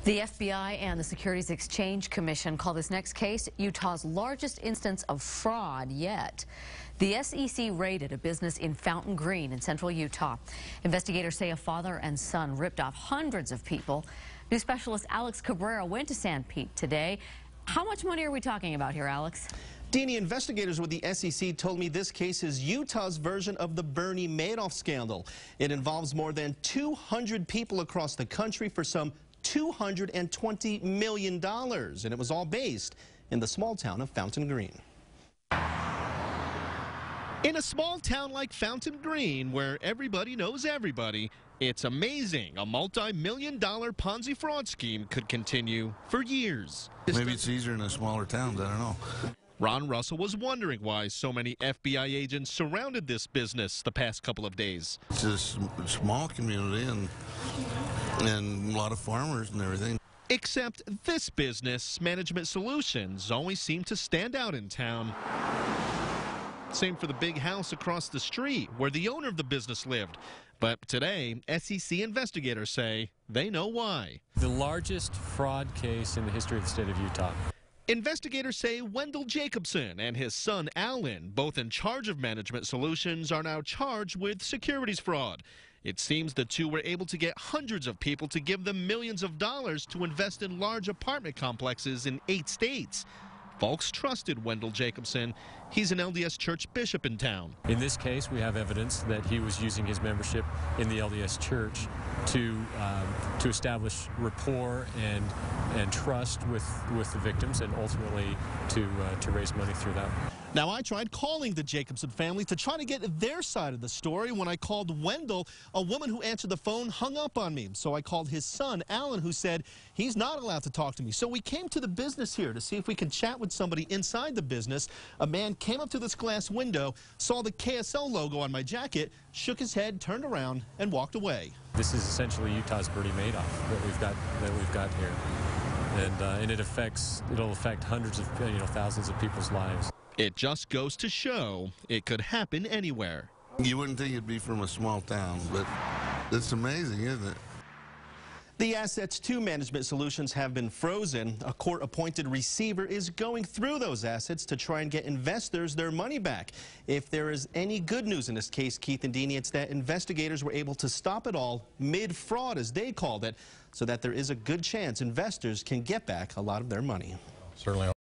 The FBI and the Securities Exchange Commission call this next case Utah's largest instance of fraud yet. The SEC raided a business in Fountain Green in central Utah. Investigators say a father and son ripped off hundreds of people. News specialist Alex Cabrera went to San Pete today. How much money are we talking about here, Alex? Deanie, investigators with the SEC told me this case is Utah's version of the Bernie Madoff scandal. It involves more than 200 people across the country for some $220 million, and it was all based in the small town of Fountain Green. In a small town like Fountain Green, where everybody knows everybody, it's amazing a multi-million-dollar Ponzi fraud scheme could continue for years. Maybe it's easier in the smaller towns, I don't know. Ron Russell was wondering why so many FBI agents surrounded this business the past couple of days. It's a small community and a lot of farmers and everything. Except this business, Management Solutions, always seemed to stand out in town. Same for the big house across the street where the owner of the business lived. But today, SEC investigators say they know why. The largest fraud case in the history of the state of Utah. Investigators say Wendell Jacobson and his son Alan, both in charge of Management Solutions, are now charged with securities fraud. It seems the two were able to get hundreds of people to give them millions of dollars to invest in large apartment complexes in 8 states. Folks trusted Wendell Jacobson. He's an LDS church bishop in town. In this case, we have evidence that he was using his membership in the LDS church to establish rapport and trust with the victims, and ultimately to raise money through that. Now, I tried calling the Jacobson family to try to get their side of the story. When I called Wendell, a woman who answered the phone hung up on me. So I called his son, Alan, who said he's not allowed to talk to me. So we came to the business here to see if we could chat with somebody inside the business. A man came up to this glass window, saw the KSL logo on my jacket, shook his head, turned around, and walked away. This is essentially Utah's Bernie Madoff that we've got here, and it'll affect hundreds of thousands of people's lives. It just goes to show it could happen anywhere. You wouldn't think it'd be from a small town, but it's amazing, isn't it? The assets to Management Solutions have been frozen. A court-appointed receiver is going through those assets to try and get investors their money back. If there is any good news in this case, Keith and Deanie, it's that investigators were able to stop it all mid-fraud, as they called it, so that there is a good chance investors can get back a lot of their money. Certainly.